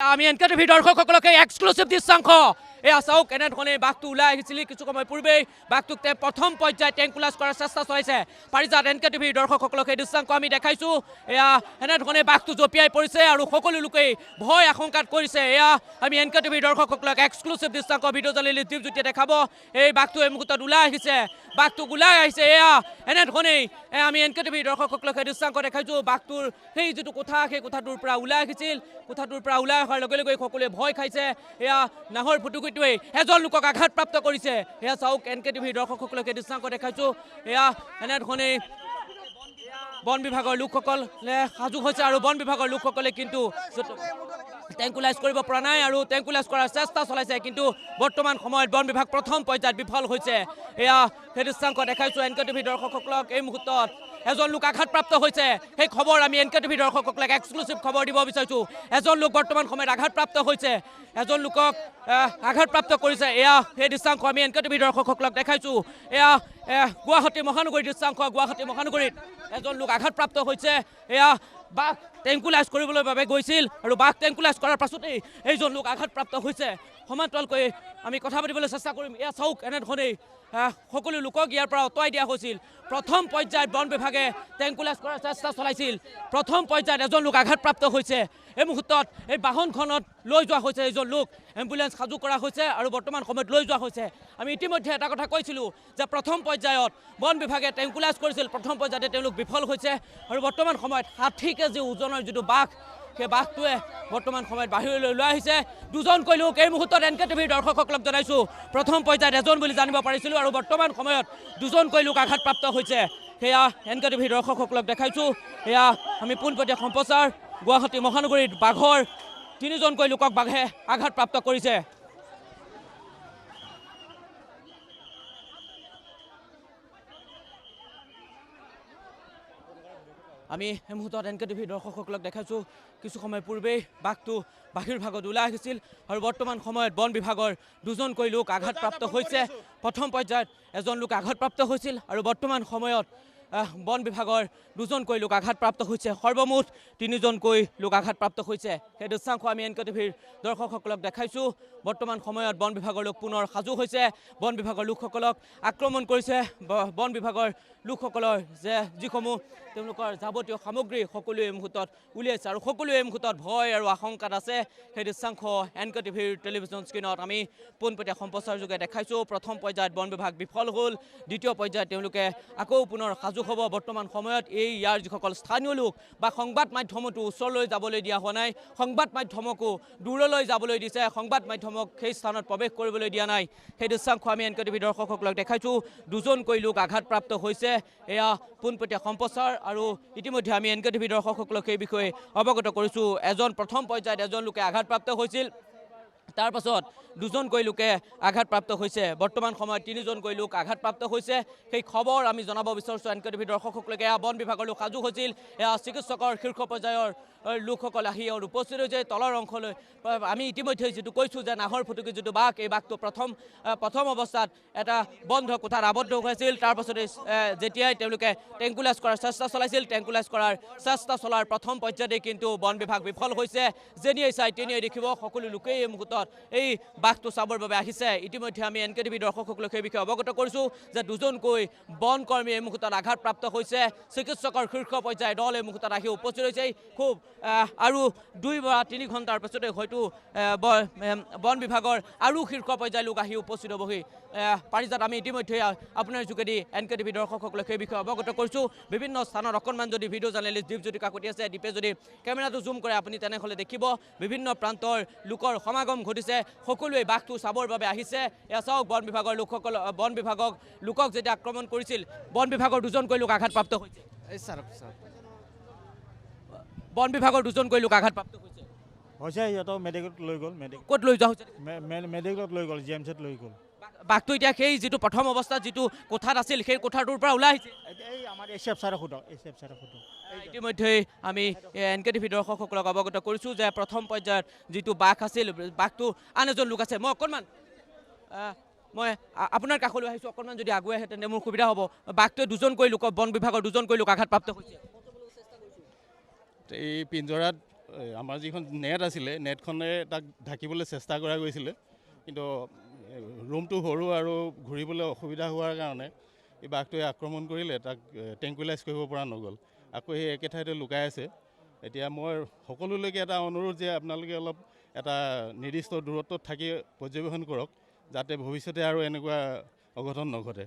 আমি NKTV দৰ্শকসকলকে exclusive দৃশ্যাংশ এয়া চাওক এনেধৰণে বাঘটো ওলাই আহিছিল কিছু সময় পূৰ্বেই বাঘটোক প্ৰথম পৰ্যায়ত ট্ৰেংকুলাইজ কৰাৰ চেষ্টা চলাইছে পাৰিজাত এনকেটিভি দৰ্শকসকলক এই দৃশ্যাংশ আমি দেখাইছোঁ এয়া এনেধৰণে বাঘটো জঁপিয়াই পৰিছে আৰু সকলো লোকেই ভয় আশংকাত কৰিছে এয়া আমি এনকেটিভি দৰ্শকসকলক এক্সক্লুসিভ দৃশ্যাংশ ভিডিঅ' জাৰ্নেলিষ্ট দীপজ্যোতিয়ে দেখাব এই বাঘটো এই মুহূৰ্তত ওলাই আহিছে বাঘটোক ওলাই আহিছে এয়া এনেধৰণেই আমি এনকেটিভি দৰ্শকসকলক এই দৃশ্যাংশ দেখাইছোঁ বাঘটোৰ সেই যিটো কোঠা সেই কোঠাটোৰ পৰা ওলাই আহিছিল কোঠাটোৰ পৰা ওলাই অহাৰ লগে লগে সকলোৱে ভয় খাইছে এয়া নাহৰ ফুটুকিটোৱে এজন লোকক আঘাতপ্ৰাপ্ত কৰিছে এয়া চাওক এনকেটিভি দৰ্শকসকলক এই দৃশ্যাংশ দেখাইছোঁ এয়া এনেধৰণেই বন বিভাগৰ লোকসকলে সাজু হৈছে আৰু বন বিভাগৰ লোকসকলে কিন্তু ট্ৰেংকুলাইজ কৰিব পৰা নাই আৰু ট্ৰেংকুলাইজ কৰাৰ চেষ্টা চলাইছে কিন্তু বৰ্তমান সময়ত বন বিভাগ প্ৰথম পৰ্যায়ত বিফল হৈছে এয়া সেই দৃশ্যাংশ দেখাইছোঁ এনকেটিভি দৰ্শকসকলক এই মুহূৰ্তত এজন লোক আঘাতপ্ৰাপ্ত হৈছে সেই খবৰ আমি এনকেটিভি দৰ্শকসকলক এক্সক্লুসিভ খবৰ দিব বিচাৰিছোঁ এজন লোক বৰ্তমান সময়ত আঘাতপ্ৰাপ্ত হৈছে এজন লোকক আঘাতপ্ৰাপ্ত কৰিছে এয়া সেই দৃশ্যাংশ আমি এনকেটিভি দৰ্শকসকলক দেখাইছোঁ এয়া গুৱাহাটী মহানগৰীৰ দৃশ্যাংশ গুৱাহাটী মহানগৰীত এজন লোক আঘাতপ্ৰাপ্ত হৈছে এয়া বাঘ ট্ৰেংকুলাইজ কৰিবলৈ বাবে গৈছিল আৰু বাঘ ট্ৰেংকুলাইজ কৰাৰ পাছতেই এইজন লোক আঘাতপ্ৰাপ্ত হৈছে সমান্তৰালকৈ আমি কথা পাতিবলৈ চেষ্টা কৰিম এয়া চাওক এনেধৰণেই সকলো লোকক ইয়াৰ পৰা আঁতৰাই দিয়া হৈছিল প্ৰথম পৰ্যায়ত বন বিভাগে ট্ৰেংকুলাইজ কৰাৰ চেষ্টা চলাইছিল প্ৰথম পৰ্যায়ত এজন লোক আঘাতপ্ৰাপ্ত হৈছে এই মুহূৰ্তত এই বাহনখনত লৈ যোৱা হৈছে এইজন লোক এম্বুলেন্স সাজু কৰা হৈছে আৰু বৰ্তমান সময়ত লৈ যোৱা হৈছে আমি ইতিমধ্যে এটা কথা কৈছিলোঁ যে প্ৰথম পৰ্যায়ত বন বিভাগে ট্ৰেংকুলাইজ কৰিছিল প্ৰথম পৰ্যায়তে তেওঁলোক বিফল হৈছে আৰু বৰ্তমান সময়ত 60 কেজি ওজনৰ যিটো বাঘ সেই বাঘটোৱে বৰ্তমান সময়ত বাহিৰলৈ ওলাই আহিছে দুজনকৈ লোক এই মুহূৰ্তত এনকেটিভিৰ দৰ্শকসকলক জনাইছোঁ প্ৰথম পৰ্যায়ত এজন বুলি জানিব পাৰিছিলোঁ আৰু বৰ্তমান সময়ত দুজনকৈ লোক আঘাতপ্ৰাপ্ত হৈছে সেয়া এনকেটিভিৰ দৰ্শকসকলক দেখাইছোঁ এয়া আমি পোনপটীয়া সম্প্ৰচাৰ গুৱাহাটী মহানগৰীত বাঘৰ 3জনকৈ লোকক বাঘে আঘাতপ্ৰাপ্ত কৰিছে আমি এই মুহূৰ্তত এনকেটিভিৰ দৰ্শকসকলক দেখাইছোঁ কিছু সময় পূৰ্বেই বাঘটো বাহিৰ ভাগত ওলাই আহিছিল আৰু বৰ্তমান সময়ত বন বিভাগৰ দুজনকৈ লোক আঘাতপ্ৰাপ্ত হৈছে প্ৰথম পৰ্যায়ত এজন লোক আঘাতপ্ৰাপ্ত হৈছিল আৰু বৰ্তমান সময়ত বন বিভাগৰ দুজনকৈ লোক আঘাতপ্ৰাপ্ত হৈছে সৰ্বমুঠ 3জনকৈ লোক আঘাতপ্ৰাপ্ত হৈছে সেই দৃশ্যাংশ আমি এনকেটিভিৰ দৰ্শকসকলক দেখাইছোঁ বৰ্তমান সময়ত বন বিভাগৰ লোক পুনৰ সাজু হৈছে বন বিভাগৰ লোকসকলক আক্ৰমণ কৰিছে বন বিভাগৰ লোকসকলৰ যে যিসমূহ তেওঁলোকৰ যাৱতীয় সামগ্ৰী সকলোৱে এই মুহূৰ্তত উলিয়াইছে আৰু সকলোৱে এই মুহূৰ্তত ভয় আৰু আশংকাত আছে সেই দৃশ্যাংশ এনকেটিভিৰ টেলিভিছন স্ক্ৰীণত আমি পোনপটীয়া সম্প্ৰচাৰ যোগে দেখাইছোঁ প্ৰথম পৰ্যায়ত বন বিভাগ বিফল হ'ল দ্বিতীয় পৰ্যায়ত তেওঁলোকে আকৌ পুনৰ সাজু হ'ব বৰ্তমান সময়ত এই ইয়াৰ যিসকল স্থানীয় লোক বা সংবাদ মাধ্যমতো ওচৰলৈ যাবলৈ দিয়া হোৱা নাই সংবাদ মাধ্যমকো দূৰলৈ যাবলৈ দিছে সংবাদ মাধ্যমক সেই স্থানত প্ৰৱেশ কৰিবলৈ দিয়া নাই সেই দৃশ্যাংশ আমি এনকেটিভি দৰ্শকসকলক দেখাইছোঁ দুজনকৈ লোক আঘাতপ্ৰাপ্ত হৈছে এয়া পোনপটীয়া সম্প্ৰচাৰ আৰু ইতিমধ্যে আমি এনকেটিভি দৰ্শকসকলক এই বিষয়ে অৱগত কৰিছোঁ এজন প্ৰথম পৰ্যায়ত এজন লোকে আঘাতপ্ৰাপ্ত হৈছিল তাৰ পাছত দুজনকৈ লোকে আঘাতপ্ৰাপ্ত হৈছে বৰ্তমান সময়ত 3জনকৈ লোক আঘাতপ্ৰাপ্ত হৈছে সেই খবৰ আমি জনাব বিচাৰিছোঁ এনকেটিভি দৰ্শকসকলকে এয়া বন বিভাগৰ লোক সাজু হৈছিল এয়া চিকিৎসকৰ শীৰ্ষ পৰ্যায়ৰ লোকসকল আহি আৰু উপস্থিত হৈছে তলৰ অংশলৈ আমি ইতিমধ্যে যিটো কৈছোঁ যে নাহৰ ফুটুকি যিটো বাঘ এই বাঘটো প্ৰথম অৱস্থাত এটা বন্ধ কোঠাত আবদ্ধ হৈছিল তাৰ পাছতে যেতিয়াই তেওঁলোকে ট্ৰেংকুলাইজ কৰাৰ চেষ্টা চলাইছিল ট্ৰেংকুলাইজ কৰাৰ চেষ্টা চলাৰ প্ৰথম পৰ্যায়তে কিন্তু বন বিভাগ বিফল হৈছে যেনিয়ে চাই তেনিয়ে দেখিব সকলো লোকেই এই মুহূৰ্তত এই বাঘটো চাবৰ বাবে আহিছে ইতিমধ্যে আমি এনকেটিভি দৰ্শকসকলক সেই বিষয়ে অৱগত কৰিছোঁ যে দুজনকৈ বন কৰ্মী এই মুহূৰ্তত আঘাতপ্ৰাপ্ত হৈছে চিকিৎসকৰ শীৰ্ষ পৰ্যায়ৰ দল এই মুহূৰ্তত আহি উপস্থিত হৈছে খুব আৰু 2 বা 3 ঘণ্টাৰ পাছতে হয়তো বন বিভাগৰ আৰু শীৰ্ষ পৰ্যায়ৰ লোক আহি উপস্থিত হ'বহি পাৰিজাত আমি ইতিমধ্যে আপোনাৰ যোগেদি এনকেটিভি দৰ্শকসকলক সেই বিষয়ে অৱগত কৰিছোঁ বিভিন্ন স্থানত অকণমান যদি ভিডিঅ' জাৰ্নেলিষ্ট দীপজ্যোতি কাকতি আছে দীপে যদি কেমেৰাটো জুম কৰে আপুনি তেনেহ'লে দেখিব বিভিন্ন প্ৰান্তৰ লোকৰ সমাগম ঘটিছে সকলোৱে বাঘটো চাবৰ বাবে আহিছে এয়া চাওক বন বিভাগৰ লোকক যেতিয়া আক্ৰমণ কৰিছিল বন বিভাগৰ দুজনকৈ লোক আঘাতপ্ৰাপ্ত হৈছে বন বিভাগৰ দুজনকৈ লোক আঘাতপ্ৰাপ্ত হৈছে সিহঁতক মেডিকেলত লৈ গ'ল ক'ত লৈ যোৱা হৈছে মেডিকেলত লৈ গ'ল জিএমচিত লৈ গ'ল বাঘটো এতিয়া সেই যিটো প্ৰথম অৱস্থাত যিটো কোঠাত আছিল সেই কোঠাটোৰ পৰা ওলাই আহিছে এই আমাৰ এছিএফ ছাৰক সোধক ইতিমধ্যে আমি এনকেটিভি দৰ্শকসকলক অৱগত কৰিছোঁ যে প্ৰথম পৰ্যায়ত যিটো বাঘ আছিল বাঘটো আন এজন লোক আছে মই আপোনাৰ কাষলৈ আহিছোঁ অকণমান যদি আগুৱাই আহে তেন্তে মোৰ সুবিধা হ'ব বাঘটোৱে দুজনকৈ লোক বন বিভাগৰ দুজনকৈ লোক আঘাতপ্ৰাপ্ত হৈছে এই পিঞ্জৰাত আমাৰ যিখন নেট আছিলে নেটখনে তাক ঢাকিবলৈ চেষ্টা কৰা গৈছিলে, কিন্তু ৰুমটো সৰু আৰু ঘূৰিবলৈ অসুবিধা হোৱাৰ কাৰণে এই বাঘটোৱে আক্ৰমণ কৰিলে, তাক টেংকুইলাইজ কৰিব পৰা নগ'ল। আকৌ সেই একে ঠাইতে লুকাই আছে। এতিয়া মই সকলোলৈকে এটা অনুৰোধ যে আপোনালোকে অলপ এটা নিৰ্দিষ্ট দূৰত্বত থাকি পৰ্যবেক্ষণ কৰক, যাতে ভৱিষ্যতে আৰু এনেকুৱা অঘটন নঘটে।